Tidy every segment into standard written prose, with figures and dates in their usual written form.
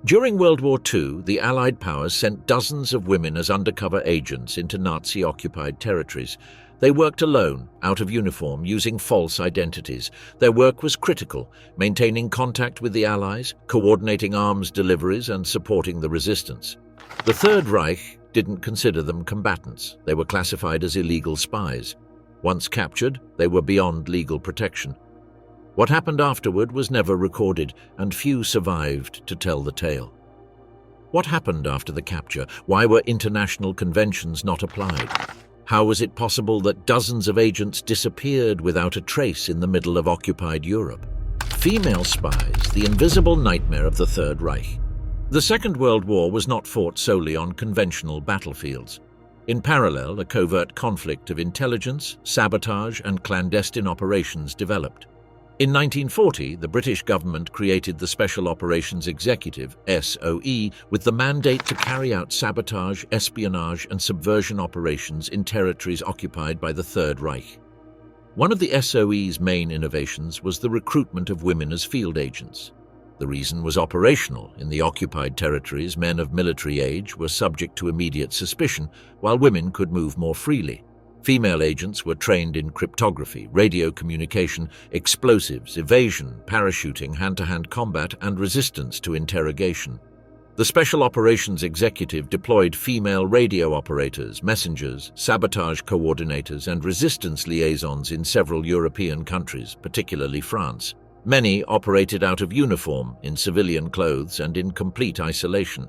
During World War II, the Allied powers sent dozens of women as undercover agents into Nazi-occupied territories. They worked alone, out of uniform, using false identities. Their work was critical, maintaining contact with the Allies, coordinating arms deliveries, and supporting the resistance. The Third Reich didn't consider them combatants. They were classified as illegal spies. Once captured, they were beyond legal protection. What happened afterward was never recorded, and few survived to tell the tale. What happened after the capture? Why were international conventions not applied? How was it possible that dozens of agents disappeared without a trace in the middle of occupied Europe? Female spies, the invisible nightmare of the Third Reich. The Second World War was not fought solely on conventional battlefields. In parallel, a covert conflict of intelligence, sabotage, and clandestine operations developed. In 1940, the British government created the Special Operations Executive, SOE, with the mandate to carry out sabotage, espionage, and subversion operations in territories occupied by the Third Reich. One of the SOE's main innovations was the recruitment of women as field agents. The reason was operational. In the occupied territories, men of military age were subject to immediate suspicion, while women could move more freely. Female agents were trained in cryptography, radio communication, explosives, evasion, parachuting, hand-to-hand combat, and resistance to interrogation. The Special Operations Executive deployed female radio operators, messengers, sabotage coordinators, and resistance liaisons in several European countries, particularly France. Many operated out of uniform, in civilian clothes, and in complete isolation.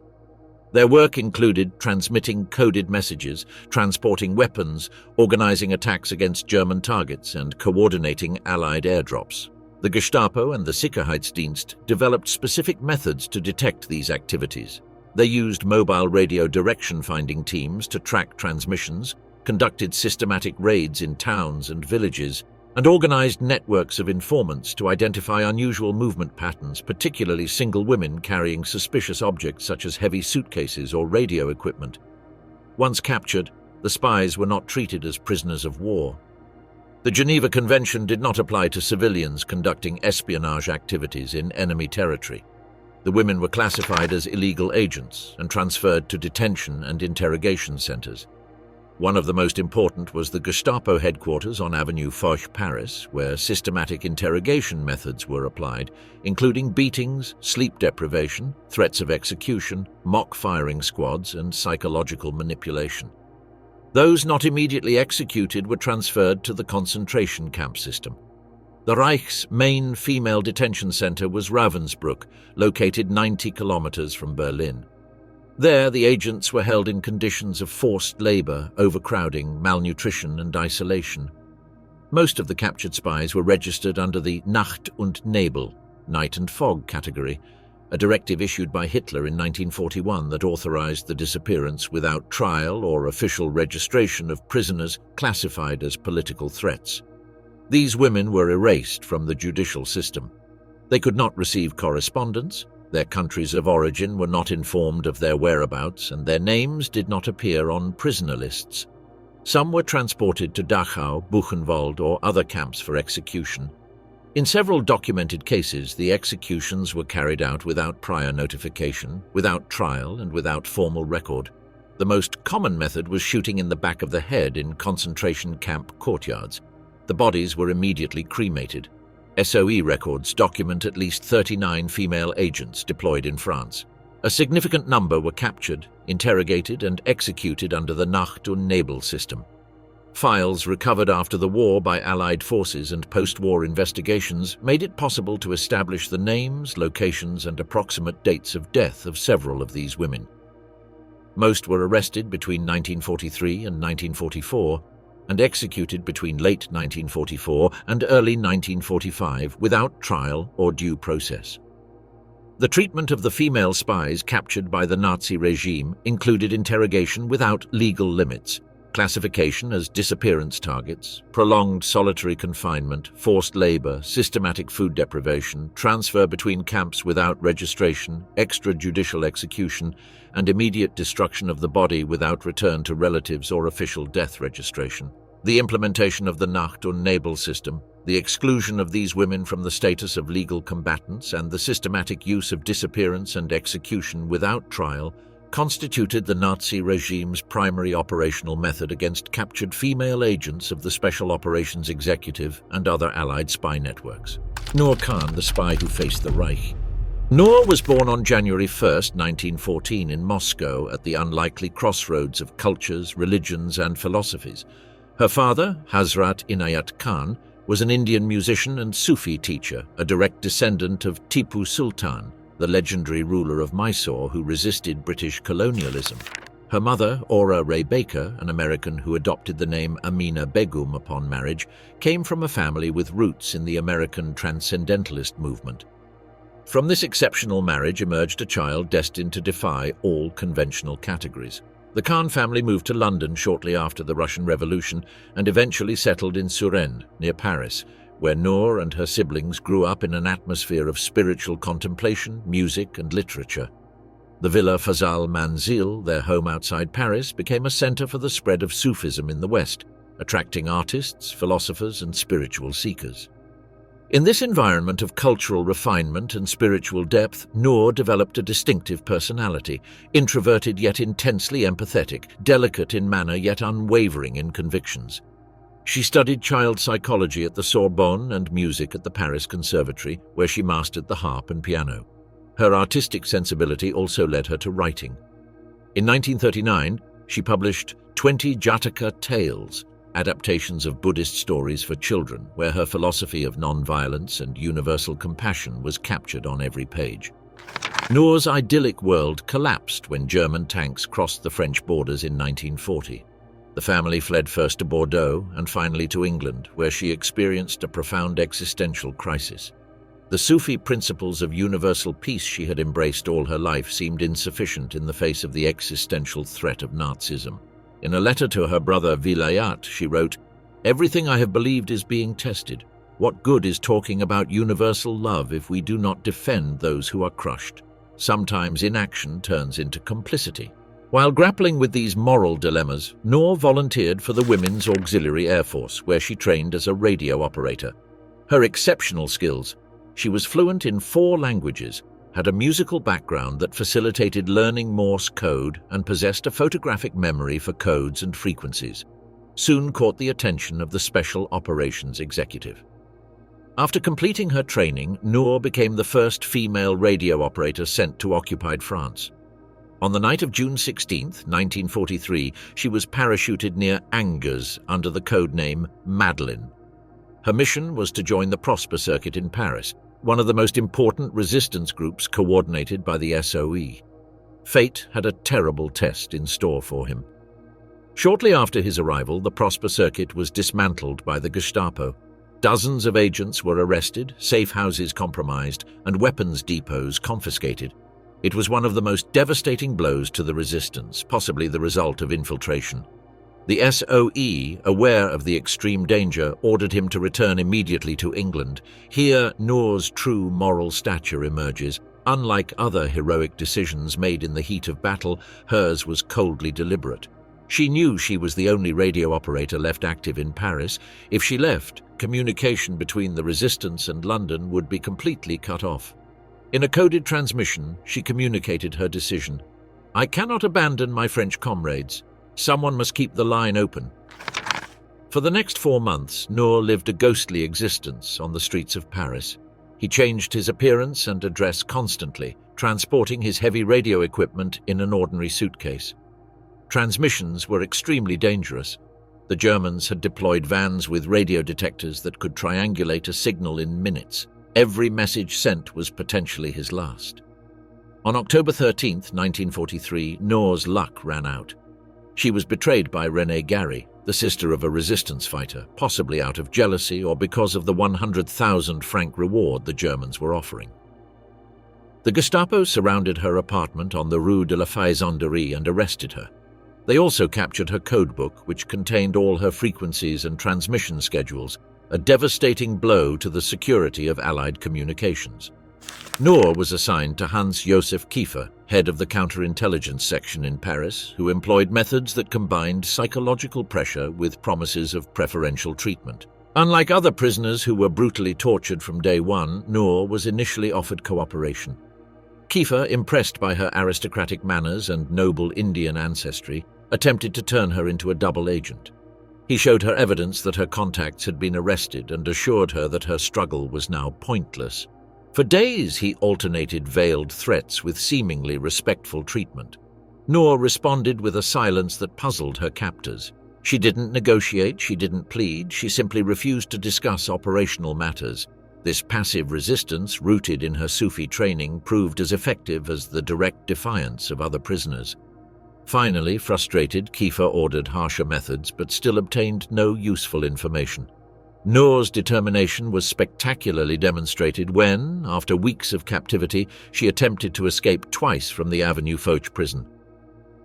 Their work included transmitting coded messages, transporting weapons, organizing attacks against German targets, and coordinating Allied airdrops. The Gestapo and the Sicherheitsdienst developed specific methods to detect these activities. They used mobile radio direction-finding teams to track transmissions, conducted systematic raids in towns and villages, and organized networks of informants to identify unusual movement patterns, particularly single women carrying suspicious objects such as heavy suitcases or radio equipment. Once captured, the spies were not treated as prisoners of war. The Geneva Convention did not apply to civilians conducting espionage activities in enemy territory. The women were classified as illegal agents and transferred to detention and interrogation centers. One of the most important was the Gestapo headquarters on Avenue Foch, Paris, where systematic interrogation methods were applied, including beatings, sleep deprivation, threats of execution, mock firing squads, and psychological manipulation. Those not immediately executed were transferred to the concentration camp system. The Reich's main female detention center was Ravensbrück, located 90 kilometers from Berlin. There, the agents were held in conditions of forced labor, overcrowding, malnutrition, and isolation. Most of the captured spies were registered under the Nacht und Nebel, night and fog category, a directive issued by Hitler in 1941 that authorized the disappearance without trial or official registration of prisoners classified as political threats. These women were erased from the judicial system. They could not receive correspondence. Their countries of origin were not informed of their whereabouts, and their names did not appear on prisoner lists. Some were transported to Dachau, Buchenwald, or other camps for execution. In several documented cases, the executions were carried out without prior notification, without trial, and without formal record. The most common method was shooting in the back of the head in concentration camp courtyards. The bodies were immediately cremated. SOE records document at least 39 female agents deployed in France. A significant number were captured, interrogated, and executed under the Nacht und Nebel system. Files recovered after the war by Allied forces and post-war investigations made it possible to establish the names, locations, and approximate dates of death of several of these women. Most were arrested between 1943 and 1944, and executed between late 1944 and early 1945 without trial or due process. The treatment of the female spies captured by the Nazi regime included interrogation without legal limits, classification as disappearance targets, prolonged solitary confinement, forced labor, systematic food deprivation, transfer between camps without registration, extrajudicial execution, and immediate destruction of the body without return to relatives or official death registration. The implementation of the Nacht und Nebel system, the exclusion of these women from the status of legal combatants, and the systematic use of disappearance and execution without trial constituted the Nazi regime's primary operational method against captured female agents of the Special Operations Executive and other Allied spy networks. Noor Khan, the spy who faced the Reich. Noor was born on January 1, 1914 in Moscow at the unlikely crossroads of cultures, religions and philosophies. Her father, Hazrat Inayat Khan, was an Indian musician and Sufi teacher, a direct descendant of Tipu Sultan, the legendary ruler of Mysore who resisted British colonialism. Her mother, Aura Ray Baker, an American who adopted the name Amina Begum upon marriage, came from a family with roots in the American transcendentalist movement. From this exceptional marriage emerged a child destined to defy all conventional categories. The Khan family moved to London shortly after the Russian Revolution and eventually settled in Suresnes, near Paris, where Noor and her siblings grew up in an atmosphere of spiritual contemplation, music and literature. The Villa Fazal Manzil, their home outside Paris, became a center for the spread of Sufism in the West, attracting artists, philosophers and spiritual seekers. In this environment of cultural refinement and spiritual depth, Noor developed a distinctive personality, introverted yet intensely empathetic, delicate in manner yet unwavering in convictions. She studied child psychology at the Sorbonne and music at the Paris Conservatory, where she mastered the harp and piano. Her artistic sensibility also led her to writing. In 1939, she published 20 Jataka Tales, adaptations of Buddhist stories for children, where her philosophy of non-violence and universal compassion was captured on every page. Noor's idyllic world collapsed when German tanks crossed the French borders in 1940. The family fled first to Bordeaux and finally to England, where she experienced a profound existential crisis. The Sufi principles of universal peace she had embraced all her life seemed insufficient in the face of the existential threat of Nazism. In a letter to her brother Vilayat, she wrote, "Everything I have believed is being tested. What good is talking about universal love if we do not defend those who are crushed? Sometimes inaction turns into complicity." While grappling with these moral dilemmas, Noor volunteered for the Women's Auxiliary Air Force, where she trained as a radio operator. Her exceptional skills — she was fluent in 4 languages, had a musical background that facilitated learning Morse code and possessed a photographic memory for codes and frequencies — soon caught the attention of the Special Operations Executive. After completing her training, Noor became the first female radio operator sent to occupied France. On the night of June 16, 1943, she was parachuted near Angers under the code name Madeleine. Her mission was to join the Prosper Circuit in Paris, one of the most important resistance groups coordinated by the SOE. Fate had a terrible test in store for him. Shortly after his arrival, the Prosper Circuit was dismantled by the Gestapo. Dozens of agents were arrested, safe houses compromised, and weapons depots confiscated. It was one of the most devastating blows to the resistance, possibly the result of infiltration. The SOE, aware of the extreme danger, ordered him to return immediately to England. Here, Noor's true moral stature emerges. Unlike other heroic decisions made in the heat of battle, hers was coldly deliberate. She knew she was the only radio operator left active in Paris. If she left, communication between the resistance and London would be completely cut off. In a coded transmission, she communicated her decision. "I cannot abandon my French comrades. Someone must keep the line open." For the next 4 months, Noor lived a ghostly existence on the streets of Paris. He changed his appearance and address constantly, transporting his heavy radio equipment in an ordinary suitcase. Transmissions were extremely dangerous. The Germans had deployed vans with radio detectors that could triangulate a signal in minutes. Every message sent was potentially his last. On October 13, 1943, Noor's luck ran out. She was betrayed by Renée Gary, the sister of a resistance fighter, possibly out of jealousy or because of the 100,000 franc reward the Germans were offering. The Gestapo surrounded her apartment on the Rue de la Faisanderie and arrested her. They also captured her codebook, which contained all her frequencies and transmission schedules, a devastating blow to the security of Allied communications. Noor was assigned to Hans-Josef Kiefer, head of the counterintelligence section in Paris, who employed methods that combined psychological pressure with promises of preferential treatment. Unlike other prisoners who were brutally tortured from day one, Noor was initially offered cooperation. Kiefer, impressed by her aristocratic manners and noble Indian ancestry, attempted to turn her into a double agent. He showed her evidence that her contacts had been arrested and assured her that her struggle was now pointless. For days, he alternated veiled threats with seemingly respectful treatment. Noor responded with a silence that puzzled her captors. She didn't negotiate, she didn't plead, she simply refused to discuss operational matters. This passive resistance, rooted in her Sufi training, proved as effective as the direct defiance of other prisoners. Finally, frustrated, Kiefer ordered harsher methods but still obtained no useful information. Noor's determination was spectacularly demonstrated when, after weeks of captivity, she attempted to escape twice from the Avenue Foch prison.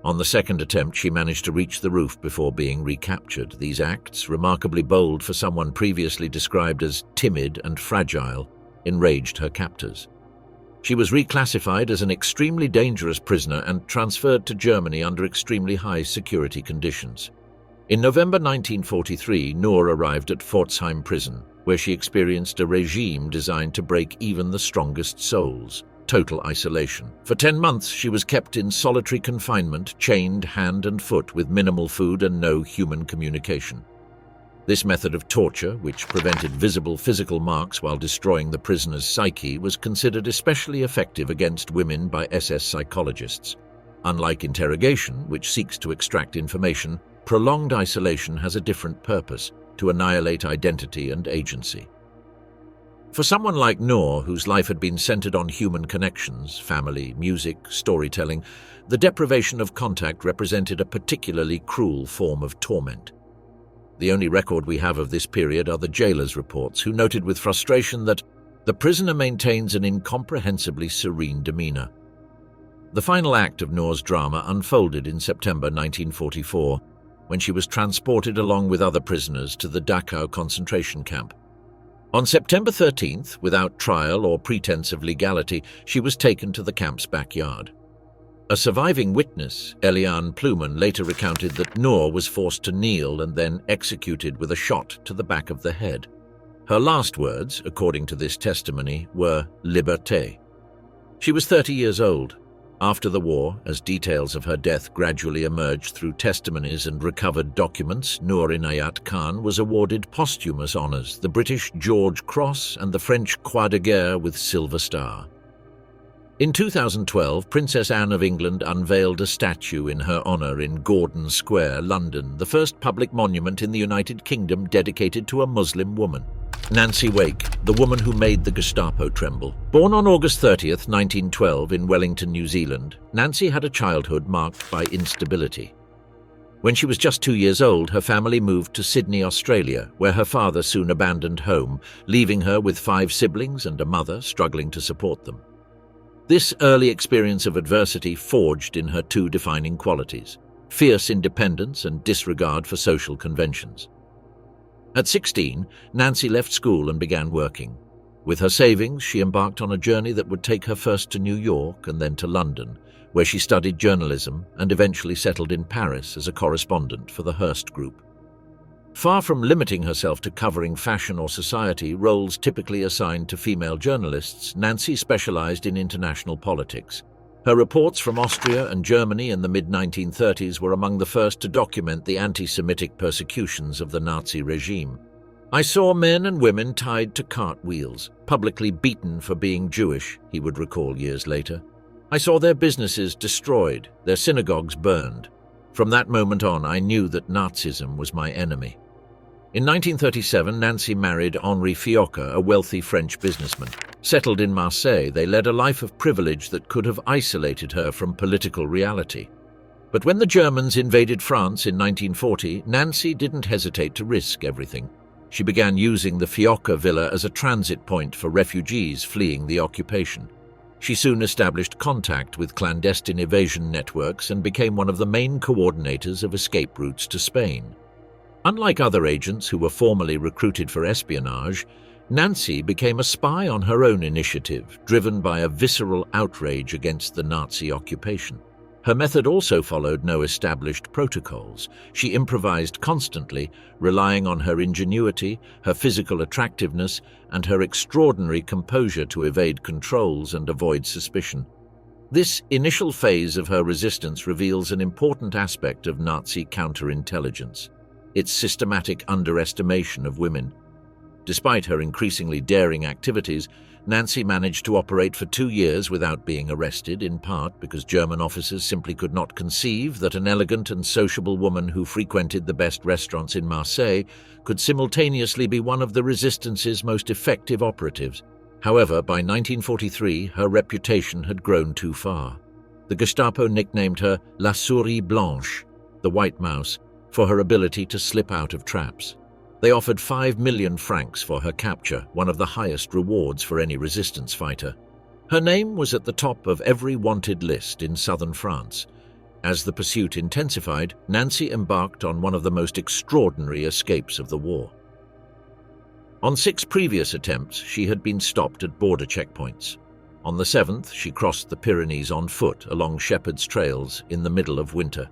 On the second attempt, she managed to reach the roof before being recaptured. These acts, remarkably bold for someone previously described as timid and fragile, enraged her captors. She was reclassified as an extremely dangerous prisoner and transferred to Germany under extremely high security conditions. In November 1943, Noor arrived at Pforzheim prison, where she experienced a regime designed to break even the strongest souls: total isolation. For 10 months, she was kept in solitary confinement, chained hand and foot with minimal food and no human communication. This method of torture, which prevented visible physical marks while destroying the prisoner's psyche, was considered especially effective against women by SS psychologists. Unlike interrogation, which seeks to extract information, prolonged isolation has a different purpose: to annihilate identity and agency. For someone like Noor, whose life had been centered on human connections, family, music, storytelling, the deprivation of contact represented a particularly cruel form of torment. The only record we have of this period are the jailer's reports, who noted with frustration that the prisoner maintains an incomprehensibly serene demeanor. The final act of Noor's drama unfolded in September 1944, when she was transported along with other prisoners to the Dachau concentration camp. On September 13th, without trial or pretense of legality, she was taken to the camp's backyard. A surviving witness, Eliane Pluman, later recounted that Noor was forced to kneel and then executed with a shot to the back of the head. Her last words, according to this testimony, were "Liberté." She was 30 years old. After the war, as details of her death gradually emerged through testimonies and recovered documents, Noor Inayat Khan was awarded posthumous honours, the British George Cross and the French Croix de Guerre with Silver Star. In 2012, Princess Anne of England unveiled a statue in her honour in Gordon Square, London, the first public monument in the United Kingdom dedicated to a Muslim woman. Nancy Wake, the woman who made the Gestapo tremble. Born on August 30th, 1912 in Wellington, New Zealand, Nancy had a childhood marked by instability. When she was just 2 years old, her family moved to Sydney, Australia, where her father soon abandoned home, leaving her with 5 siblings and a mother struggling to support them. This early experience of adversity forged in her 2 defining qualities: fierce independence and disregard for social conventions. At 16, Nancy left school and began working. With her savings, she embarked on a journey that would take her first to New York and then to London, where she studied journalism and eventually settled in Paris as a correspondent for the Hearst Group. Far from limiting herself to covering fashion or society, roles typically assigned to female journalists, Nancy specialized in international politics. Her reports from Austria and Germany in the mid-1930s were among the first to document the anti-Semitic persecutions of the Nazi regime. "I saw men and women tied to cartwheels, publicly beaten for being Jewish," he would recall years later. "I saw their businesses destroyed, their synagogues burned. From that moment on, I knew that Nazism was my enemy." In 1937, Nancy married Henri Fiocca, a wealthy French businessman. Settled in Marseille, they led a life of privilege that could have isolated her from political reality. But when the Germans invaded France in 1940, Nancy didn't hesitate to risk everything. She began using the Fiocca villa as a transit point for refugees fleeing the occupation. She soon established contact with clandestine evasion networks and became one of the main coordinators of escape routes to Spain. Unlike other agents who were formally recruited for espionage, Nancy became a spy on her own initiative, driven by a visceral outrage against the Nazi occupation. Her method also followed no established protocols. She improvised constantly, relying on her ingenuity, her physical attractiveness, and her extraordinary composure to evade controls and avoid suspicion. This initial phase of her resistance reveals an important aspect of Nazi counterintelligence: its systematic underestimation of women. Despite her increasingly daring activities, Nancy managed to operate for 2 years without being arrested, in part because German officers simply could not conceive that an elegant and sociable woman who frequented the best restaurants in Marseille could simultaneously be one of the Resistance's most effective operatives. However, by 1943, her reputation had grown too far. The Gestapo nicknamed her La Souris Blanche, the White Mouse, for her ability to slip out of traps. They offered 5 million francs for her capture, one of the highest rewards for any resistance fighter. Her name was at the top of every wanted list in southern France. As the pursuit intensified, Nancy embarked on one of the most extraordinary escapes of the war. On 6 previous attempts, she had been stopped at border checkpoints. On the 7th, she crossed the Pyrenees on foot along shepherd's trails in the middle of winter.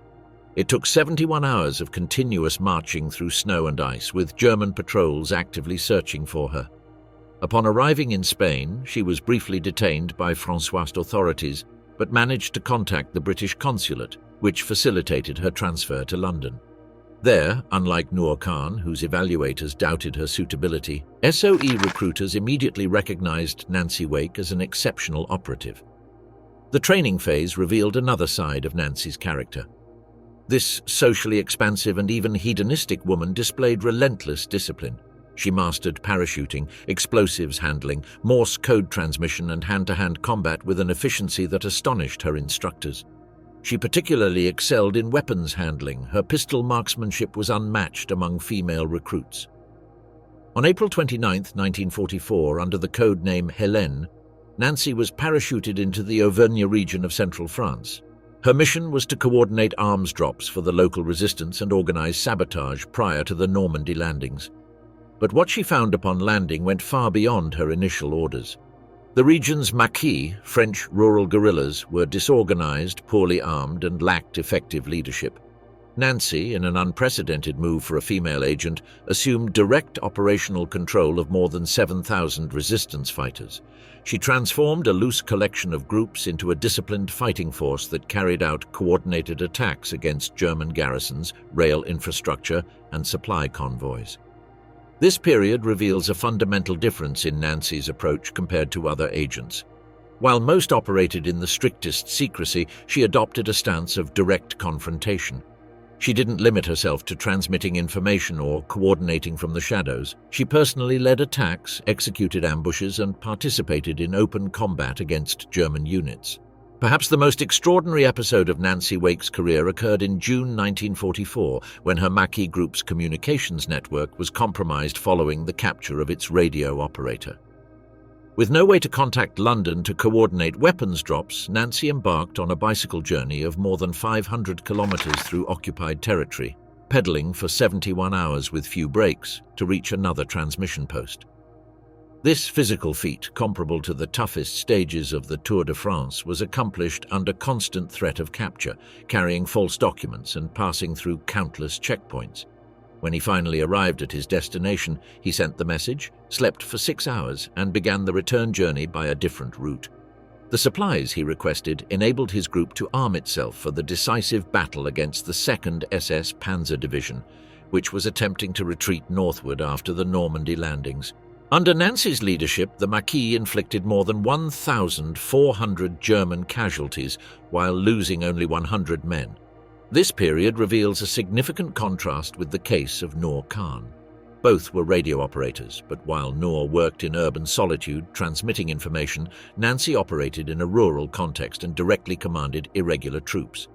It took 71 hours of continuous marching through snow and ice, with German patrols actively searching for her. Upon arriving in Spain, she was briefly detained by Francoist authorities, but managed to contact the British consulate, which facilitated her transfer to London. There, unlike Noor Khan, whose evaluators doubted her suitability, SOE recruiters immediately recognized Nancy Wake as an exceptional operative. The training phase revealed another side of Nancy's character. This socially expansive and even hedonistic woman displayed relentless discipline. She mastered parachuting, explosives handling, Morse code transmission, and hand-to-hand combat with an efficiency that astonished her instructors. She particularly excelled in weapons handling. Her pistol marksmanship was unmatched among female recruits. On April 29, 1944, under the code name Hélène, Nancy was parachuted into the Auvergne region of central France. Her mission was to coordinate arms drops for the local resistance and organize sabotage prior to the Normandy landings. But what she found upon landing went far beyond her initial orders. The region's maquis, French rural guerrillas, were disorganized, poorly armed, and lacked effective leadership. Nancy, in an unprecedented move for a female agent, assumed direct operational control of more than 7,000 resistance fighters. She transformed a loose collection of groups into a disciplined fighting force that carried out coordinated attacks against German garrisons, rail infrastructure, and supply convoys. This period reveals a fundamental difference in Nancy's approach compared to other agents. While most operated in the strictest secrecy, she adopted a stance of direct confrontation. She didn't limit herself to transmitting information or coordinating from the shadows. She personally led attacks, executed ambushes, and participated in open combat against German units. Perhaps the most extraordinary episode of Nancy Wake's career occurred in June 1944, when her Maquis Group's communications network was compromised following the capture of its radio operator. With no way to contact London to coordinate weapons drops, Nancy embarked on a bicycle journey of more than 500 kilometers through occupied territory, pedaling for 71 hours with few breaks to reach another transmission post. This physical feat, comparable to the toughest stages of the Tour de France, was accomplished under constant threat of capture, carrying false documents and passing through countless checkpoints. When he finally arrived at his destination, he sent the message, slept for 6 hours, and began the return journey by a different route. The supplies he requested enabled his group to arm itself for the decisive battle against the 2nd SS Panzer Division, which was attempting to retreat northward after the Normandy landings. Under Nancy's leadership, the Maquis inflicted more than 1,400 German casualties while losing only 100 men. This period reveals a significant contrast with the case of Noor Khan. Both were radio operators, but while Noor worked in urban solitude, transmitting information, Nancy operated in a rural context and directly commanded irregular troops.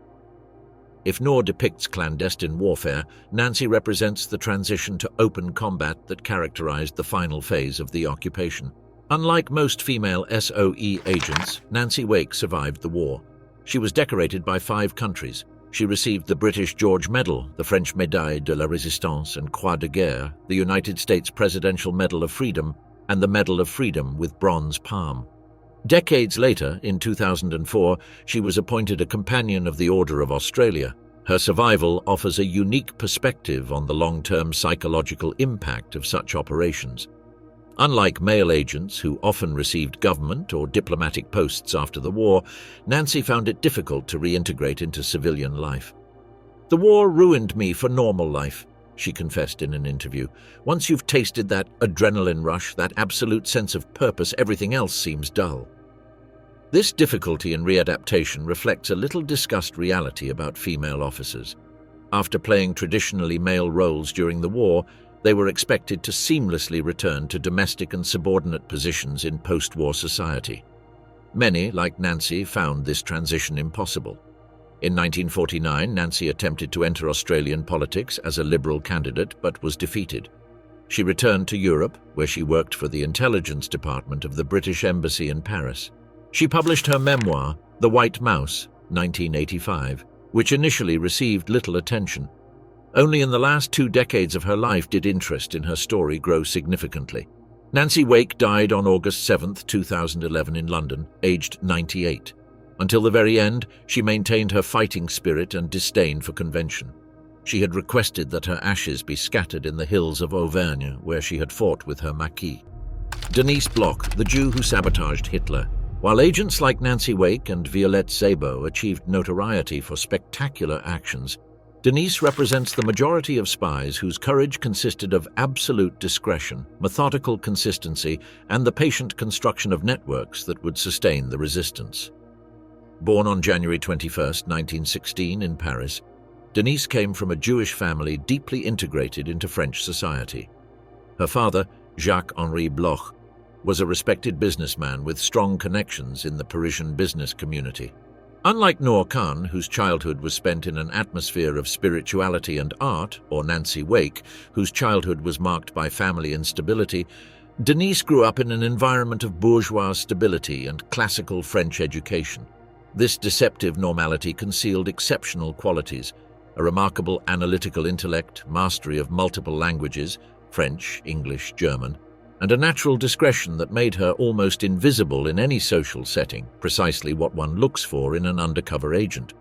If Noor depicts clandestine warfare, Nancy represents the transition to open combat that characterized the final phase of the occupation. Unlike most female SOE agents, Nancy Wake survived the war. She was decorated by 5 countries. She received the British George Medal, the French Médaille de la Résistance and Croix de Guerre, the United States Presidential Medal of Freedom, and the Medal of Freedom with bronze palm. Decades later, in 2004, she was appointed a Companion of the Order of Australia. Her survival offers a unique perspective on the long-term psychological impact of such operations. Unlike male agents who often received government or diplomatic posts after the war, Nancy found it difficult to reintegrate into civilian life. "The war ruined me for normal life," she confessed in an interview. "Once you've tasted that adrenaline rush, that absolute sense of purpose, everything else seems dull." This difficulty in readaptation reflects a little-discussed reality about female officers. After playing traditionally male roles during the war, they were expected to seamlessly return to domestic and subordinate positions in post-war society. Many, like Nancy, found this transition impossible. In 1949, Nancy attempted to enter Australian politics as a Liberal candidate but was defeated. She returned to Europe, where she worked for the intelligence department of the British Embassy in Paris. She published her memoir, The White Mouse, 1985, which initially received little attention. Only in the last 2 decades of her life did interest in her story grow significantly. Nancy Wake died on August 7, 2011 in London, aged 98. Until the very end, she maintained her fighting spirit and disdain for convention. She had requested that her ashes be scattered in the hills of Auvergne, where she had fought with her Maquis. Denise Bloch, the Jew who sabotaged Hitler. While agents like Nancy Wake and Violette Szabo achieved notoriety for spectacular actions, Denise represents the majority of spies whose courage consisted of absolute discretion, methodical consistency, and the patient construction of networks that would sustain the resistance. Born on January 21, 1916 in Paris, Denise came from a Jewish family deeply integrated into French society. Her father, Jacques-Henri Bloch, was a respected businessman with strong connections in the Parisian business community. Unlike Noor Khan, whose childhood was spent in an atmosphere of spirituality and art, or Nancy Wake, whose childhood was marked by family instability, Denise grew up in an environment of bourgeois stability and classical French education. This deceptive normality concealed exceptional qualities: a remarkable analytical intellect, mastery of multiple languages, French, English, German, and a natural discretion that made her almost invisible in any social setting, precisely what one looks for in an undercover agent.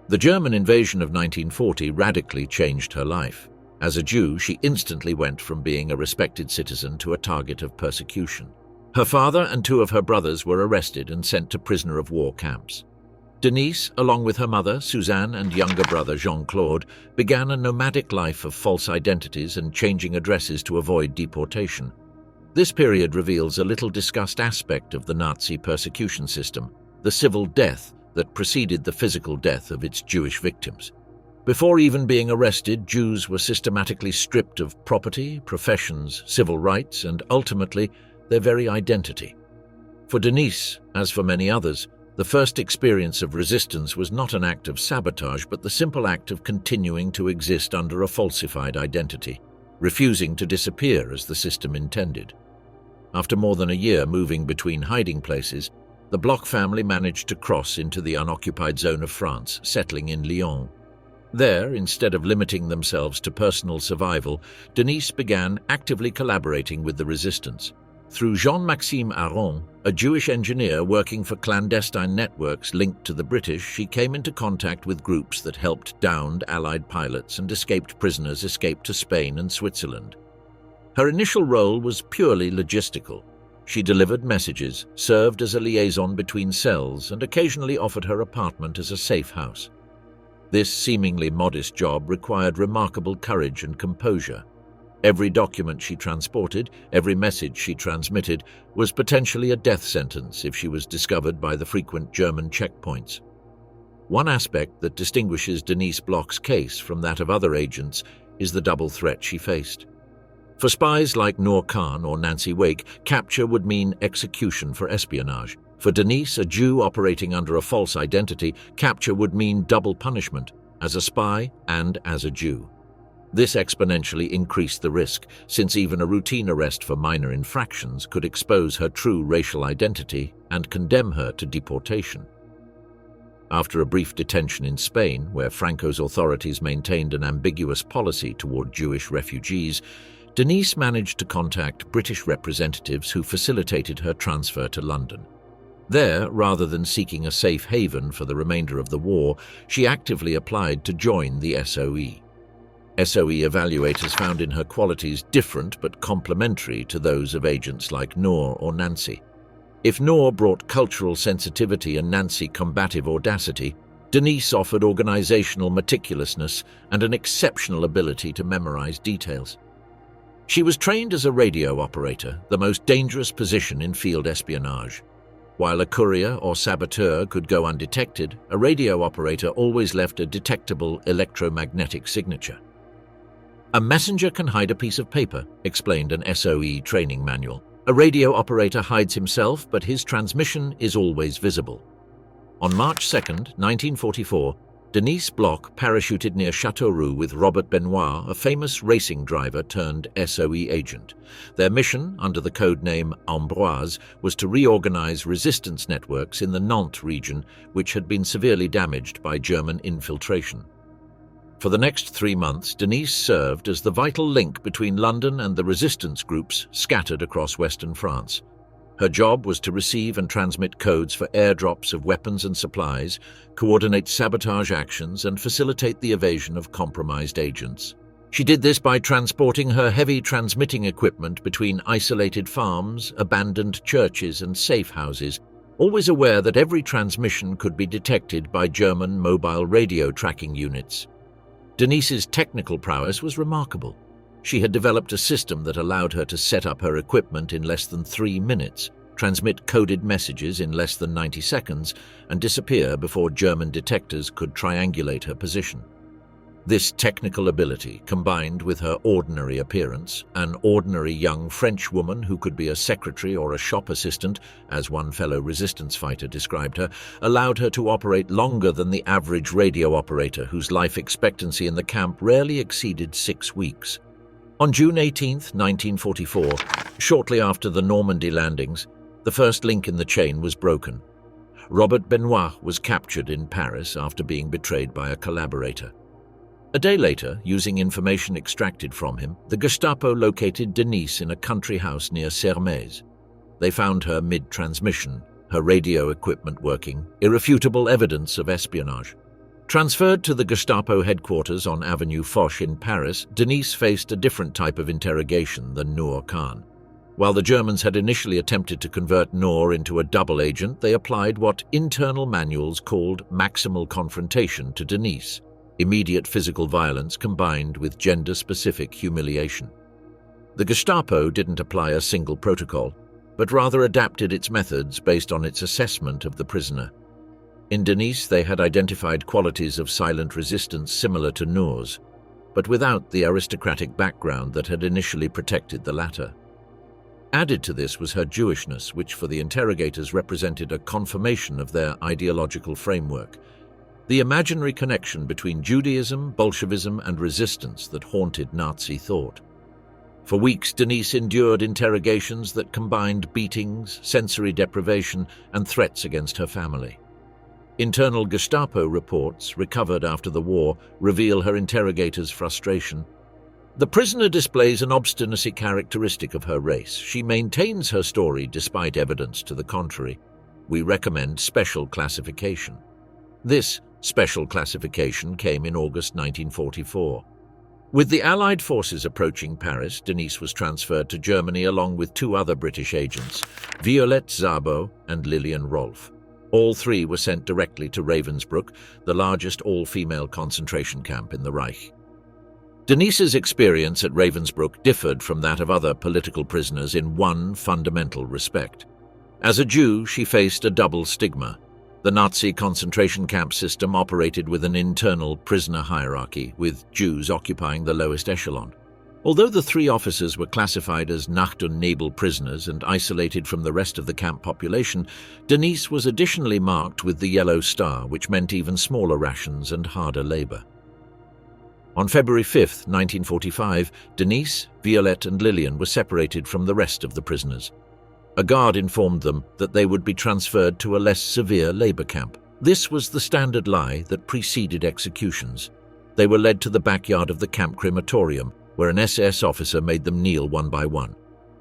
The German invasion of 1940 radically changed her life. As a Jew, she instantly went from being a respected citizen to a target of persecution. Her father and 2 of her brothers were arrested and sent to prisoner of war camps. Denise, along with her mother, Suzanne, and younger brother, Jean-Claude, began a nomadic life of false identities and changing addresses to avoid deportation. This period reveals a little-discussed aspect of the Nazi persecution system, the civil death that preceded the physical death of its Jewish victims. Before even being arrested, Jews were systematically stripped of property, professions, civil rights, and ultimately, their very identity. For Denise, as for many others, the first experience of resistance was not an act of sabotage, but the simple act of continuing to exist under a falsified identity, refusing to disappear as the system intended. After more than a year moving between hiding places, the Bloch family managed to cross into the unoccupied zone of France, settling in Lyon. There, instead of limiting themselves to personal survival, Denise began actively collaborating with the resistance. Through Jean-Maxime Aron, a Jewish engineer working for clandestine networks linked to the British, she came into contact with groups that helped downed Allied pilots and escaped prisoners escape to Spain and Switzerland. Her initial role was purely logistical. She delivered messages, served as a liaison between cells, and occasionally offered her apartment as a safe house. This seemingly modest job required remarkable courage and composure. Every document she transported, every message she transmitted, was potentially a death sentence if she was discovered by the frequent German checkpoints. One aspect that distinguishes Denise Bloch's case from that of other agents is the double threat she faced. For spies like Noor Khan or Nancy Wake, capture would mean execution for espionage. For Denise, a Jew operating under a false identity, capture would mean double punishment, as a spy and as a Jew. This exponentially increased the risk, since even a routine arrest for minor infractions could expose her true racial identity and condemn her to deportation. After a brief detention in Spain, where Franco's authorities maintained an ambiguous policy toward Jewish refugees, Denise managed to contact British representatives who facilitated her transfer to London. There, rather than seeking a safe haven for the remainder of the war, she actively applied to join the SOE. SOE evaluators found in her qualities different but complementary to those of agents like Noor or Nancy. If Noor brought cultural sensitivity and Nancy combative audacity, Denise offered organizational meticulousness and an exceptional ability to memorize details. She was trained as a radio operator, the most dangerous position in field espionage. While a courier or saboteur could go undetected, a radio operator always left a detectable electromagnetic signature. "A messenger can hide a piece of paper," explained an SOE training manual. "A radio operator hides himself, but his transmission is always visible." On March 2, 1944, Denise Bloch parachuted near Châteauroux with Robert Benoit, a famous racing driver turned SOE agent. Their mission, under the code name Ambroise, was to reorganize resistance networks in the Nantes region, which had been severely damaged by German infiltration. For the next 3 months, Denise served as the vital link between London and the resistance groups scattered across western France. Her job was to receive and transmit codes for airdrops of weapons and supplies, coordinate sabotage actions, and facilitate the evasion of compromised agents. She did this by transporting her heavy transmitting equipment between isolated farms, abandoned churches, and safe houses, always aware that every transmission could be detected by German mobile radio tracking units. Denise's technical prowess was remarkable. She had developed a system that allowed her to set up her equipment in less than 3 minutes, transmit coded messages in less than 90 seconds, and disappear before German detectors could triangulate her position. This technical ability, combined with her ordinary appearance, an ordinary young French woman who could be a secretary or a shop assistant, as one fellow resistance fighter described her, allowed her to operate longer than the average radio operator whose life expectancy in the camp rarely exceeded 6 weeks. On June 18, 1944, shortly after the Normandy landings, the first link in the chain was broken. Robert Benoit was captured in Paris after being betrayed by a collaborator. A day later, using information extracted from him, the Gestapo located Denise in a country house near Sermaize. They found her mid-transmission, her radio equipment working, irrefutable evidence of espionage. Transferred to the Gestapo headquarters on Avenue Foch in Paris, Denise faced a different type of interrogation than Noor Khan. While the Germans had initially attempted to convert Noor into a double agent, they applied what internal manuals called maximal confrontation to Denise, immediate physical violence combined with gender-specific humiliation. The Gestapo didn't apply a single protocol, but rather adapted its methods based on its assessment of the prisoner. In Denise, they had identified qualities of silent resistance similar to Noor's, but without the aristocratic background that had initially protected the latter. Added to this was her Jewishness, which for the interrogators represented a confirmation of their ideological framework, the imaginary connection between Judaism, Bolshevism, and resistance that haunted Nazi thought. For weeks, Denise endured interrogations that combined beatings, sensory deprivation, and threats against her family. Internal Gestapo reports, recovered after the war, reveal her interrogators' frustration. The prisoner displays an obstinacy characteristic of her race. She maintains her story despite evidence to the contrary. We recommend special classification. This special classification came in August 1944. With the Allied forces approaching Paris, Denise was transferred to Germany along with 2 other British agents, Violette Szabo and Lilian Rolfe. All 3 were sent directly to Ravensbrück, the largest all-female concentration camp in the Reich. Denise's experience at Ravensbrück differed from that of other political prisoners in one fundamental respect. As a Jew, she faced a double stigma. The Nazi concentration camp system operated with an internal prisoner hierarchy, with Jews occupying the lowest echelon. Although the 3 officers were classified as Nacht- und Nebel prisoners and isolated from the rest of the camp population, Denise was additionally marked with the Yellow Star, which meant even smaller rations and harder labor. On February 5, 1945, Denise, Violette, and Lilian were separated from the rest of the prisoners. A guard informed them that they would be transferred to a less severe labor camp. This was the standard lie that preceded executions. They were led to the backyard of the camp crematorium, where an SS officer made them kneel one by one.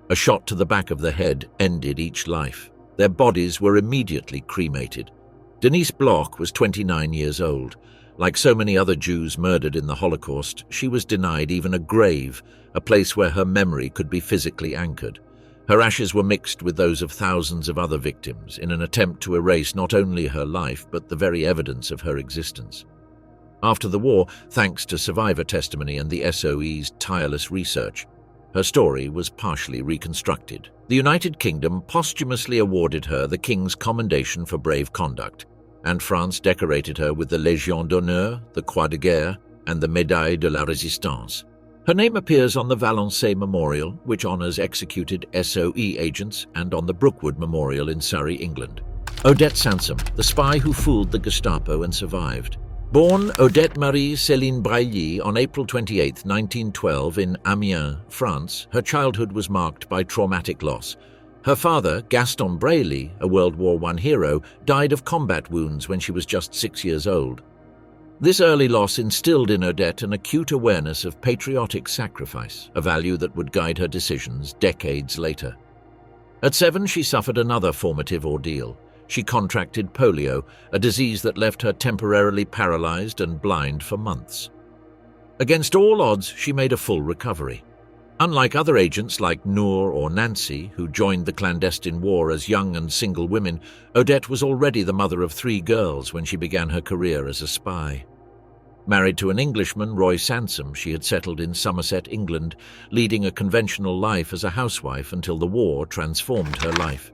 A shot to the back of the head ended each life. Their bodies were immediately cremated. Denise Bloch was 29 years old. Like so many other Jews murdered in the Holocaust, she was denied even a grave, a place where her memory could be physically anchored. Her ashes were mixed with those of thousands of other victims in an attempt to erase not only her life but the very evidence of her existence. After the war, thanks to survivor testimony and the SOE's tireless research, her story was partially reconstructed. The United Kingdom posthumously awarded her the King's Commendation for Brave Conduct, and France decorated her with the Légion d'honneur, the Croix de Guerre, and the Médaille de la Résistance. Her name appears on the Valençay Memorial, which honours executed SOE agents, and on the Brookwood Memorial in Surrey, England. Odette Sansom, the spy who fooled the Gestapo and survived. Born Odette Marie Céline Brailly on April 28, 1912 in Amiens, France, her childhood was marked by traumatic loss. Her father, Gaston Brailly, a World War I hero, died of combat wounds when she was just 6 years old. This early loss instilled in Odette an acute awareness of patriotic sacrifice, a value that would guide her decisions decades later. At 7, she suffered another formative ordeal. She contracted polio, a disease that left her temporarily paralyzed and blind for months. Against all odds, she made a full recovery. Unlike other agents like Noor or Nancy, who joined the clandestine war as young and single women, Odette was already the mother of 3 girls when she began her career as a spy. Married to an Englishman, Roy Sansom, she had settled in Somerset, England, leading a conventional life as a housewife until the war transformed her life.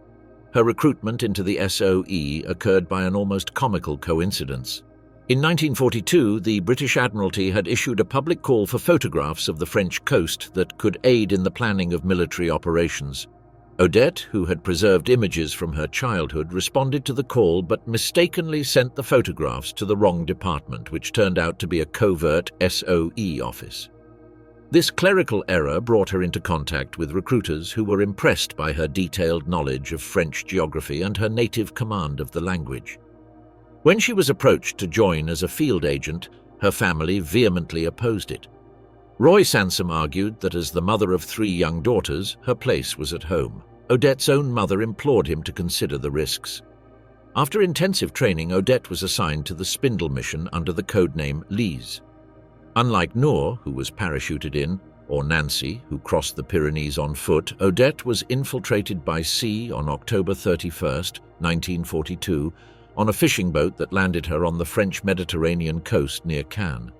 Her recruitment into the SOE occurred by an almost comical coincidence. In 1942, the British Admiralty had issued a public call for photographs of the French coast that could aid in the planning of military operations. Odette, who had preserved images from her childhood, responded to the call but mistakenly sent the photographs to the wrong department, which turned out to be a covert SOE office. This clerical error brought her into contact with recruiters who were impressed by her detailed knowledge of French geography and her native command of the language. When she was approached to join as a field agent, her family vehemently opposed it. Roy Sansom argued that as the mother of 3 young daughters, her place was at home. Odette's own mother implored him to consider the risks. After intensive training, Odette was assigned to the Spindle mission under the codename Lise. Unlike Noor, who was parachuted in, or Nancy, who crossed the Pyrenees on foot, Odette was infiltrated by sea on October 31, 1942, on a fishing boat that landed her on the French Mediterranean coast near Cannes.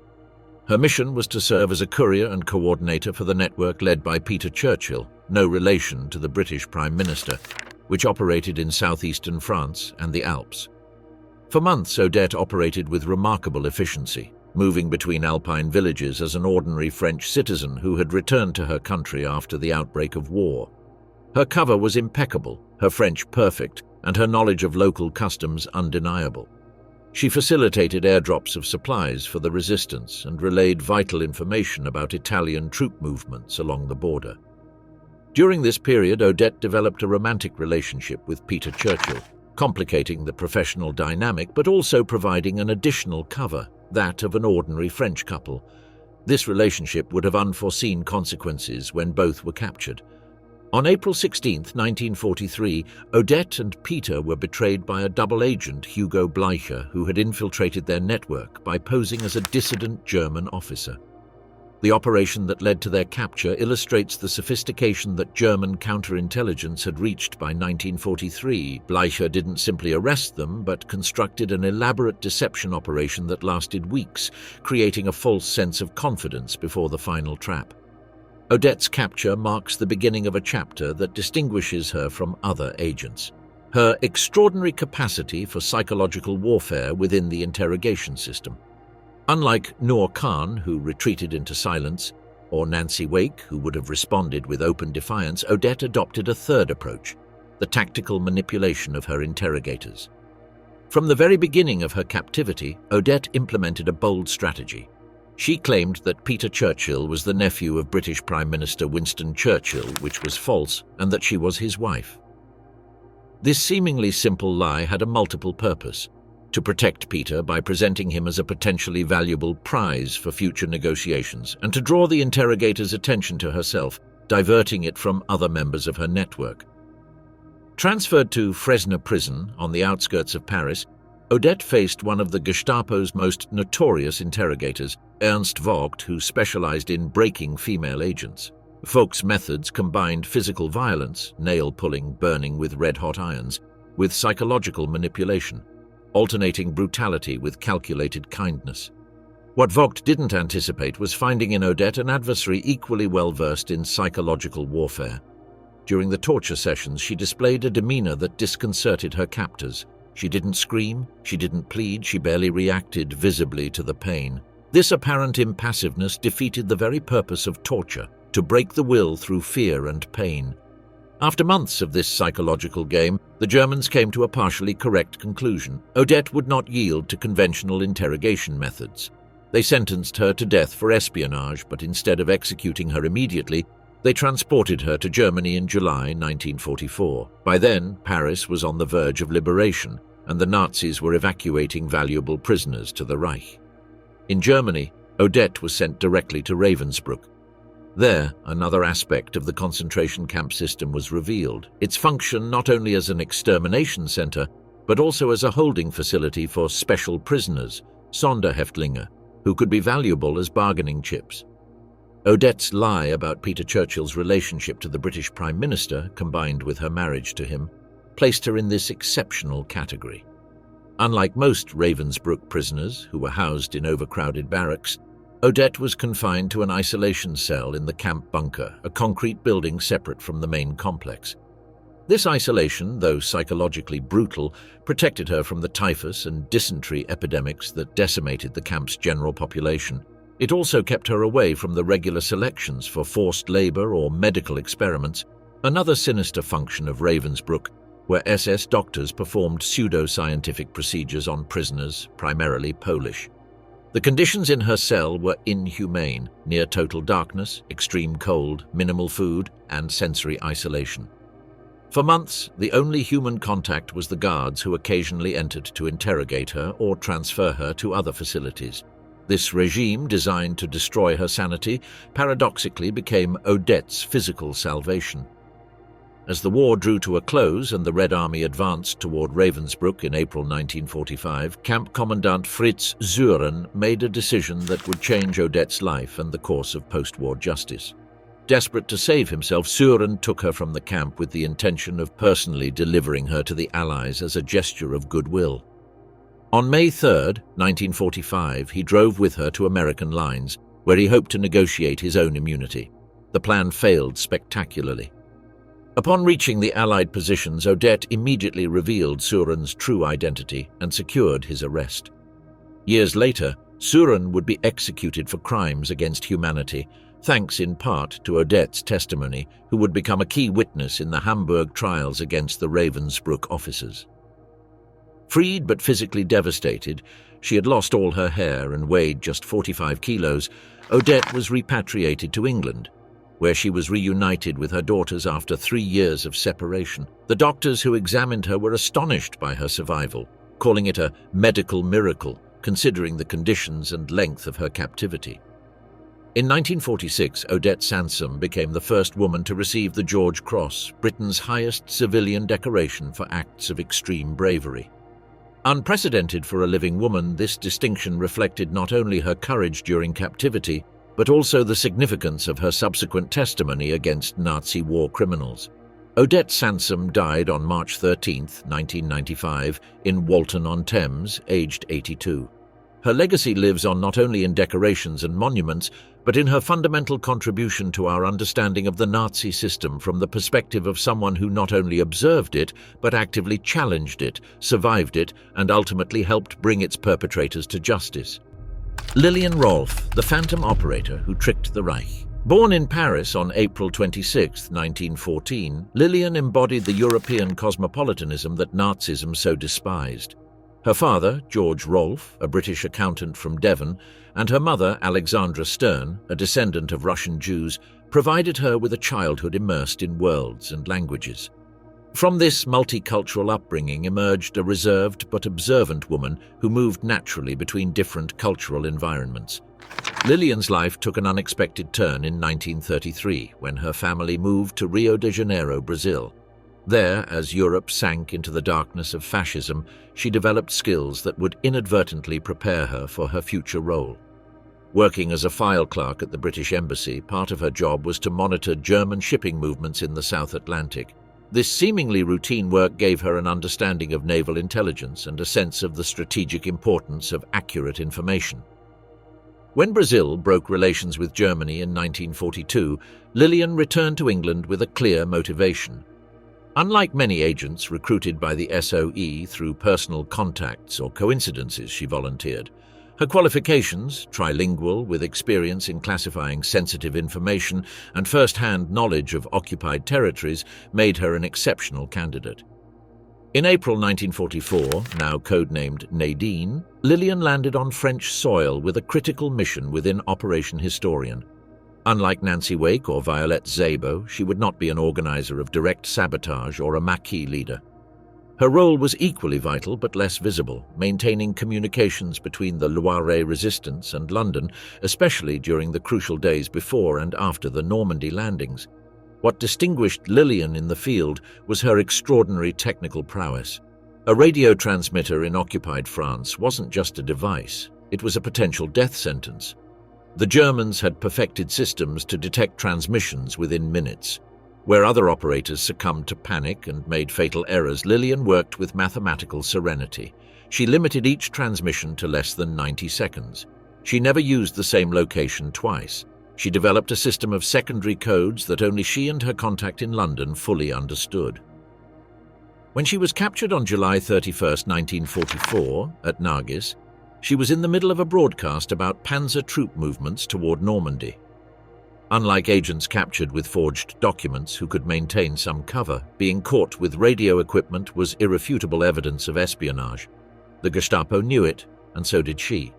Her mission was to serve as a courier and coordinator for the network led by Peter Churchill, no relation to the British Prime Minister, which operated in southeastern France and the Alps. For months, Odette operated with remarkable efficiency, moving between alpine villages as an ordinary French citizen who had returned to her country after the outbreak of war. Her cover was impeccable, her French perfect, and her knowledge of local customs undeniable. She facilitated airdrops of supplies for the resistance and relayed vital information about Italian troop movements along the border. During this period, Odette developed a romantic relationship with Peter Churchill, complicating the professional dynamic but also providing an additional cover, that of an ordinary French couple. This relationship would have unforeseen consequences when both were captured. On April 16, 1943, Odette and Peter were betrayed by a double agent, Hugo Bleicher, who had infiltrated their network by posing as a dissident German officer. The operation that led to their capture illustrates the sophistication that German counterintelligence had reached by 1943. Bleicher didn't simply arrest them, but constructed an elaborate deception operation that lasted weeks, creating a false sense of confidence before the final trap. Odette's capture marks the beginning of a chapter that distinguishes her from other agents. Her extraordinary capacity for psychological warfare within the interrogation system. Unlike Noor Khan, who retreated into silence, or Nancy Wake, who would have responded with open defiance, Odette adopted a third approach, the tactical manipulation of her interrogators. From the very beginning of her captivity, Odette implemented a bold strategy. She claimed that Peter Churchill was the nephew of British Prime Minister Winston Churchill, which was false, and that she was his wife. This seemingly simple lie had a multiple purpose. to protect Peter by presenting him as a potentially valuable prize for future negotiations, and to draw the interrogator's attention to herself, diverting it from other members of her network. Transferred to Fresnes prison on the outskirts of Paris, Odette faced one of the Gestapo's most notorious interrogators, Ernst Vogt, who specialized in breaking female agents. Vogt's methods combined physical violence, nail-pulling, burning with red-hot irons, with psychological manipulation, alternating brutality with calculated kindness. What Vogt didn't anticipate was finding in Odette an adversary equally well-versed in psychological warfare. During the torture sessions, she displayed a demeanor that disconcerted her captors. She didn't scream, she didn't plead, she barely reacted visibly to the pain. This apparent impassiveness defeated the very purpose of torture, to break the will through fear and pain. After months of this psychological game, the Germans came to a partially correct conclusion. Odette would not yield to conventional interrogation methods. They sentenced her to death for espionage, but instead of executing her immediately, they transported her to Germany in July 1944. By then, Paris was on the verge of liberation, and the Nazis were evacuating valuable prisoners to the Reich. In Germany, Odette was sent directly to Ravensbrück. There, another aspect of the concentration camp system was revealed, its function not only as an extermination center, but also as a holding facility for special prisoners, Sonderhäftlinge, who could be valuable as bargaining chips. Odette's lie about Peter Churchill's relationship to the British Prime Minister, combined with her marriage to him, placed her in this exceptional category. Unlike most Ravensbrück prisoners, who were housed in overcrowded barracks, Odette was confined to an isolation cell in the camp bunker, a concrete building separate from the main complex. This isolation, though psychologically brutal, protected her from the typhus and dysentery epidemics that decimated the camp's general population. It also kept her away from the regular selections for forced labor or medical experiments, another sinister function of Ravensbrück, where SS doctors performed pseudo-scientific procedures on prisoners, primarily Polish. The conditions in her cell were inhumane, near total darkness, extreme cold, minimal food, and sensory isolation. For months, the only human contact was the guards who occasionally entered to interrogate her or transfer her to other facilities. This regime, designed to destroy her sanity, paradoxically became Odette's physical salvation. As the war drew to a close and the Red Army advanced toward Ravensbrück in April 1945, Camp Commandant Fritz Sören made a decision that would change Odette's life and the course of post-war justice. Desperate to save himself, Sören took her from the camp with the intention of personally delivering her to the Allies as a gesture of goodwill. On May 3, 1945, he drove with her to American lines, where he hoped to negotiate his own immunity. The plan failed spectacularly. Upon reaching the Allied positions, Odette immediately revealed Sören's true identity and secured his arrest. Years later, Sören would be executed for crimes against humanity, thanks in part to Odette's testimony, who would become a key witness in the Hamburg trials against the Ravensbrück officers. Freed but physically devastated, she had lost all her hair and weighed just 45 kilos, Odette was repatriated to England, where she was reunited with her daughters after 3 years of separation. The doctors who examined her were astonished by her survival, calling it a medical miracle, considering the conditions and length of her captivity. In 1946, Odette Sansom became the first woman to receive the George Cross, Britain's highest civilian decoration for acts of extreme bravery. Unprecedented for a living woman, this distinction reflected not only her courage during captivity, but also the significance of her subsequent testimony against Nazi war criminals. Odette Sansom died on March 13, 1995, in Walton-on-Thames, aged 82. Her legacy lives on not only in decorations and monuments, but in her fundamental contribution to our understanding of the Nazi system from the perspective of someone who not only observed it, but actively challenged it, survived it, and ultimately helped bring its perpetrators to justice. Lilian Rolfe, the phantom operator who tricked the Reich. Born in Paris on April 26, 1914, Lilian embodied the European cosmopolitanism that Nazism so despised. Her father, George Rolfe, a British accountant from Devon, and her mother, Alexandra Stern, a descendant of Russian Jews, provided her with a childhood immersed in worlds and languages. From this multicultural upbringing emerged a reserved but observant woman who moved naturally between different cultural environments. Lilian's life took an unexpected turn in 1933 when her family moved to Rio de Janeiro, Brazil. There, as Europe sank into the darkness of fascism, she developed skills that would inadvertently prepare her for her future role. Working as a file clerk at the British Embassy, part of her job was to monitor German shipping movements in the South Atlantic. This seemingly routine work gave her an understanding of naval intelligence and a sense of the strategic importance of accurate information. When Brazil broke relations with Germany in 1942, Lilian returned to England with a clear motivation. Unlike many agents recruited by the SOE through personal contacts or coincidences, she volunteered. Her qualifications, trilingual with experience in classifying sensitive information and first-hand knowledge of occupied territories, made her an exceptional candidate. In April 1944, now codenamed Nadine, Lilian landed on French soil with a critical mission within Operation Historian. Unlike Nancy Wake or Violette Szabo, she would not be an organizer of direct sabotage or a Maquis leader. Her role was equally vital but less visible, maintaining communications between the Loire resistance and London, especially during the crucial days before and after the Normandy landings. What distinguished Lilian in the field was her extraordinary technical prowess. A radio transmitter in occupied France wasn't just a device, it was a potential death sentence. The Germans had perfected systems to detect transmissions within minutes. Where other operators succumbed to panic and made fatal errors, Lilian worked with mathematical serenity. She limited each transmission to less than 90 seconds. She never used the same location twice. She developed a system of secondary codes that only she and her contact in London fully understood. When she was captured on July 31, 1944, at N4ZIS, she was in the middle of a broadcast about panzer troop movements toward Normandy. Unlike agents captured with forged documents who could maintain some cover, being caught with radio equipment was irrefutable evidence of espionage. The Gestapo knew it, and so did she.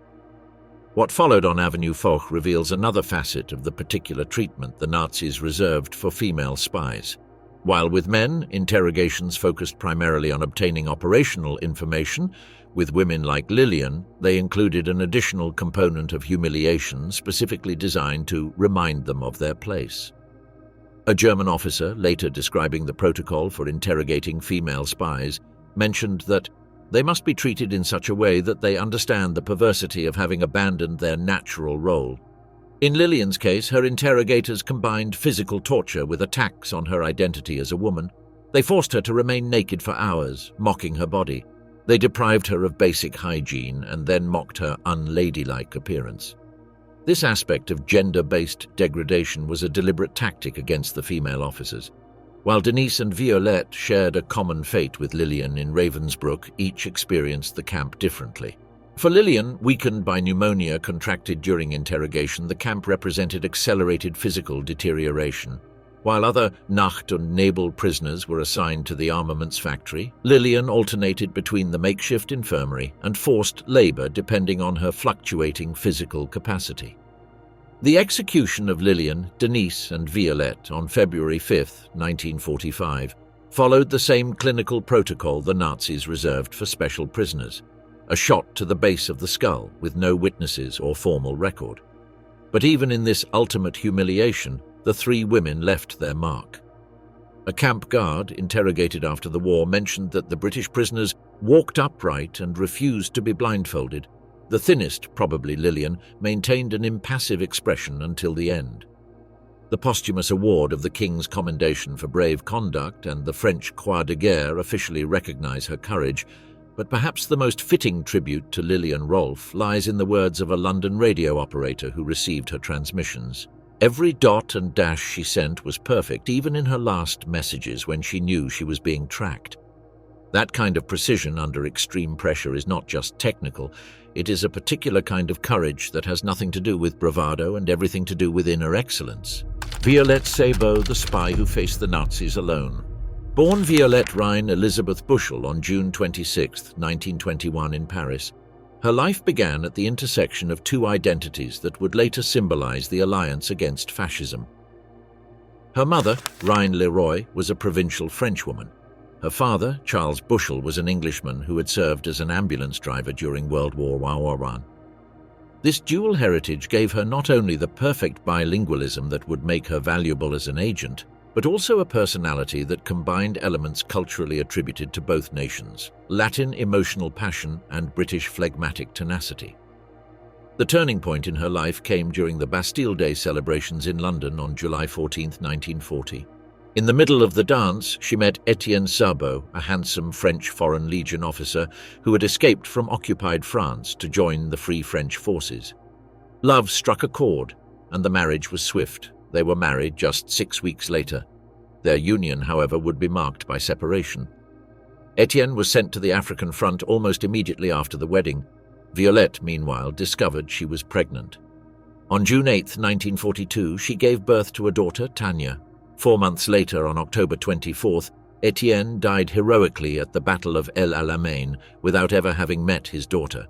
What followed on Avenue Foch reveals another facet of the particular treatment the Nazis reserved for female spies. While with men, interrogations focused primarily on obtaining operational information, with women like Lilian, they included an additional component of humiliation specifically designed to remind them of their place. A German officer, later describing the protocol for interrogating female spies, mentioned that they must be treated in such a way that they understand the perversity of having abandoned their natural role. In Lilian's case, her interrogators combined physical torture with attacks on her identity as a woman. They forced her to remain naked for hours, mocking her body. They deprived her of basic hygiene and then mocked her unladylike appearance. This aspect of gender-based degradation was a deliberate tactic against the female officers. While Denise and Violette shared a common fate with Lilian in Ravensbrück, each experienced the camp differently. For Lilian, weakened by pneumonia contracted during interrogation, the camp represented accelerated physical deterioration. While other Nacht- und Nebel prisoners were assigned to the armaments factory, Lilian alternated between the makeshift infirmary and forced labor depending on her fluctuating physical capacity. The execution of Lilian, Denise and Violette on February 5, 1945, followed the same clinical protocol the Nazis reserved for special prisoners, a shot to the base of the skull with no witnesses or formal record. But even in this ultimate humiliation, the three women left their mark. A camp guard, interrogated after the war, mentioned that the British prisoners walked upright and refused to be blindfolded. The thinnest, probably Lilian, maintained an impassive expression until the end. The posthumous award of the King's Commendation for Brave Conduct and the French Croix de Guerre officially recognize her courage, but perhaps the most fitting tribute to Lilian Rolfe lies in the words of a London radio operator who received her transmissions. Every dot and dash she sent was perfect, even in her last messages when she knew she was being tracked. That kind of precision under extreme pressure is not just technical, it is a particular kind of courage that has nothing to do with bravado and everything to do with inner excellence. Violette Szabo, the spy who faced the Nazis alone. Born Violette Rhine Elizabeth Bushell on June 26, 1921 in Paris, her life began at the intersection of two identities that would later symbolize the alliance against fascism. Her mother, Rhine Leroy, was a provincial Frenchwoman. Her father, Charles Bushell, was an Englishman who had served as an ambulance driver during World War I. This dual heritage gave her not only the perfect bilingualism that would make her valuable as an agent, but also a personality that combined elements culturally attributed to both nations: Latin emotional passion and British phlegmatic tenacity. The turning point in her life came during the Bastille Day celebrations in London on July 14, 1940. In the middle of the dance, she met Odette Sansom, a handsome French Foreign Legion officer who had escaped from occupied France to join the Free French forces. Love struck a chord, and the marriage was swift. They were married just 6 weeks later. Their union, however, would be marked by separation. Etienne was sent to the African front almost immediately after the wedding. Violette, meanwhile, discovered she was pregnant. On June 8, 1942, she gave birth to a daughter, Tanya. 4 months later, on October 24th, Etienne died heroically at the Battle of El Alamein without ever having met his daughter.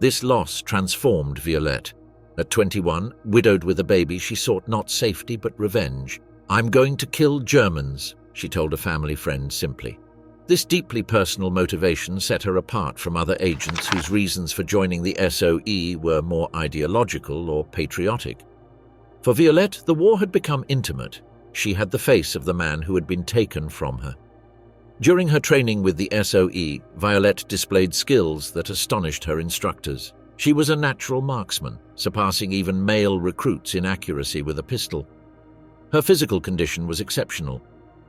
This loss transformed Violette. At 21, widowed with a baby, she sought not safety but revenge. "I'm going to kill Germans," she told a family friend simply. This deeply personal motivation set her apart from other agents whose reasons for joining the SOE were more ideological or patriotic. For Violette, the war had become intimate. She had the face of the man who had been taken from her. During her training with the SOE, Violette displayed skills that astonished her instructors. She was a natural marksman, surpassing even male recruits in accuracy with a pistol. Her physical condition was exceptional.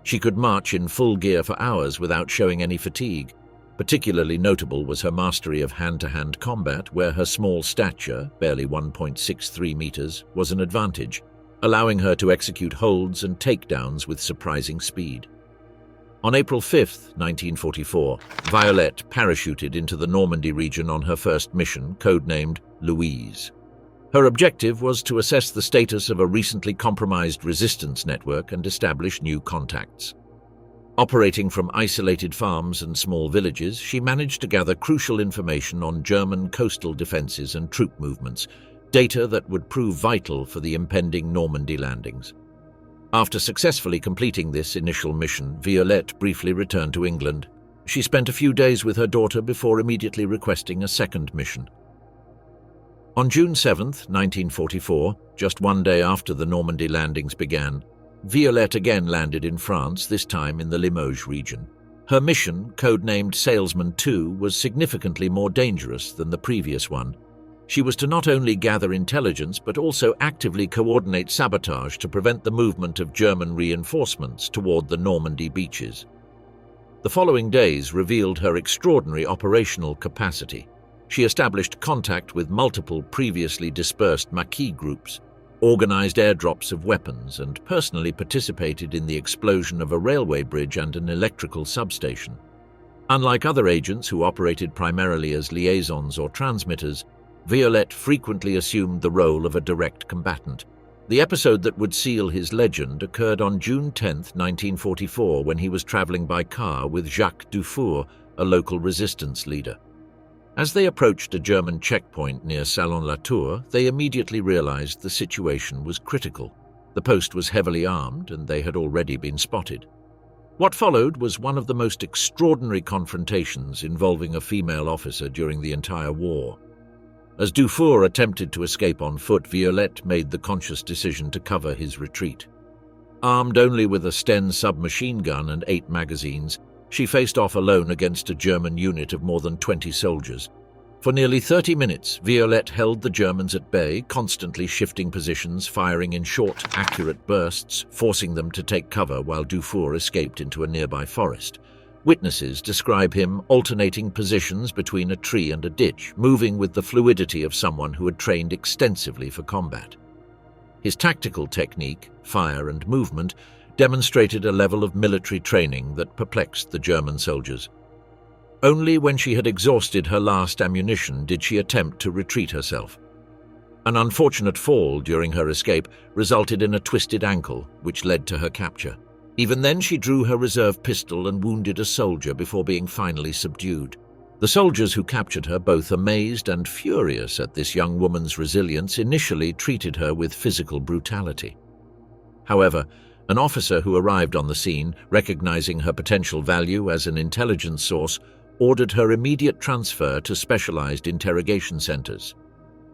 She could march in full gear for hours without showing any fatigue. Particularly notable was her mastery of hand-to-hand combat, where her small stature, barely 1.63 meters, was an advantage, allowing her to execute holds and takedowns with surprising speed. On April 5, 1944, Violette parachuted into the Normandy region on her first mission, codenamed Louise. Her objective was to assess the status of a recently compromised resistance network and establish new contacts. Operating from isolated farms and small villages, she managed to gather crucial information on German coastal defenses and troop movements, data that would prove vital for the impending Normandy landings. After successfully completing this initial mission, Violette briefly returned to England. She spent a few days with her daughter before immediately requesting a second mission. On June 7, 1944, just 1 day after the Normandy landings began, Violette again landed in France, this time in the Limoges region. Her mission, codenamed Salesman 2, was significantly more dangerous than the previous one. She was to not only gather intelligence but also actively coordinate sabotage to prevent the movement of German reinforcements toward the Normandy beaches. The following days revealed her extraordinary operational capacity. She established contact with multiple previously dispersed Maquis groups, organized airdrops of weapons, and personally participated in the explosion of a railway bridge and an electrical substation. Unlike other agents who operated primarily as liaisons or transmitters, Violette frequently assumed the role of a direct combatant. The episode that would seal his legend occurred on June 10, 1944, when he was traveling by car with Jacques Dufour, a local resistance leader. As they approached a German checkpoint near Salon-la-Tour, they immediately realized the situation was critical. The post was heavily armed, and they had already been spotted. What followed was one of the most extraordinary confrontations involving a female officer during the entire war. As Dufour attempted to escape on foot, Violette made the conscious decision to cover his retreat. Armed only with a Sten submachine gun and 8 magazines, she faced off alone against a German unit of more than 20 soldiers. For nearly 30 minutes, Violette held the Germans at bay, constantly shifting positions, firing in short, accurate bursts, forcing them to take cover while Dufour escaped into a nearby forest. Witnesses describe him alternating positions between a tree and a ditch, moving with the fluidity of someone who had trained extensively for combat. His tactical technique, fire and movement, demonstrated a level of military training that perplexed the German soldiers. Only when she had exhausted her last ammunition did she attempt to retreat herself. An unfortunate fall during her escape resulted in a twisted ankle, which led to her capture. Even then, she drew her reserve pistol and wounded a soldier before being finally subdued. The soldiers who captured her, both amazed and furious at this young woman's resilience, initially treated her with physical brutality. However, An officer who arrived on the scene, recognizing her potential value as an intelligence source, ordered her immediate transfer to specialized interrogation centers.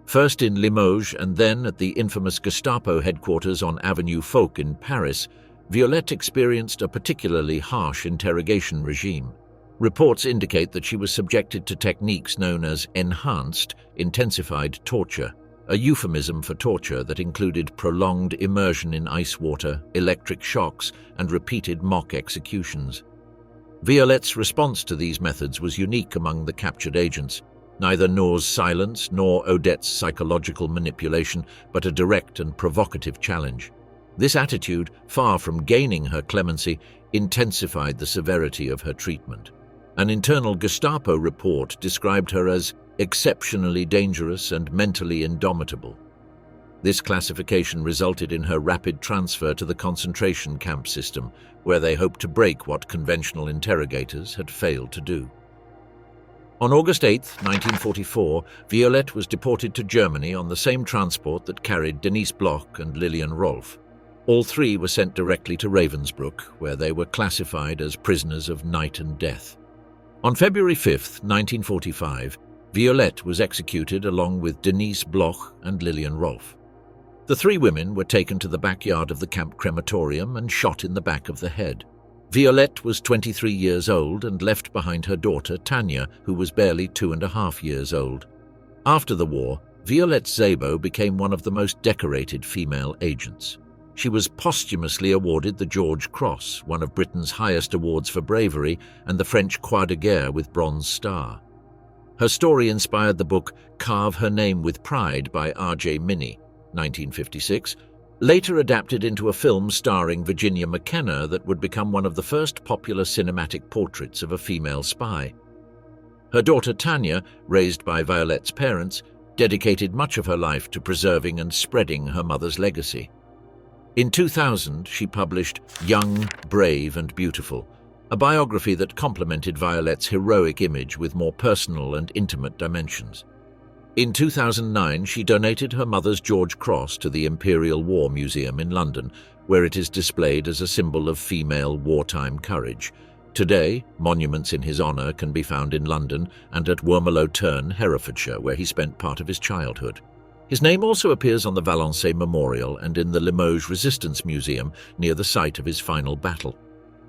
First in Limoges and then at the infamous Gestapo headquarters on Avenue Foch in Paris, Violette experienced a particularly harsh interrogation regime. Reports indicate that she was subjected to techniques known as enhanced, intensified torture, a euphemism for torture that included prolonged immersion in ice water, electric shocks, and repeated mock executions. Violette's response to these methods was unique among the captured agents. Neither Noor's silence nor Odette's psychological manipulation, but a direct and provocative challenge. This attitude, far from gaining her clemency, intensified the severity of her treatment. An internal Gestapo report described her as exceptionally dangerous and mentally indomitable. This classification resulted in her rapid transfer to the concentration camp system, where they hoped to break what conventional interrogators had failed to do. On August 8, 1944, Violette was deported to Germany on the same transport that carried Denise Bloch and Lilian Rolfe. All three were sent directly to Ravensbrück, where they were classified as prisoners of night and death. On February 5, 1945, Violette was executed along with Denise Bloch and Lilian Rolfe. The three women were taken to the backyard of the camp crematorium and shot in the back of the head. Violette was 23 years old and left behind her daughter Tanya, who was barely 2.5 years old. After the war, Violette Szabo became one of the most decorated female agents. She was posthumously awarded the George Cross, one of Britain's highest awards for bravery, and the French Croix de Guerre with Bronze Star. Her story inspired the book Carve Her Name with Pride by R.J. Minnie, 1956, later adapted into a film starring Virginia McKenna that would become one of the first popular cinematic portraits of a female spy. Her daughter Tanya, raised by Violette's parents, dedicated much of her life to preserving and spreading her mother's legacy. In 2000, she published Young, Brave and Beautiful, a biography that complemented Violette's heroic image with more personal and intimate dimensions. In 2009, she donated her mother's George Cross to the Imperial War Museum in London, where it is displayed as a symbol of female wartime courage. Today, monuments in his honour can be found in London and at Wormalow Turn, Herefordshire, where he spent part of his childhood. His name also appears on the Valençay Memorial and in the Limoges Resistance Museum near the site of his final battle.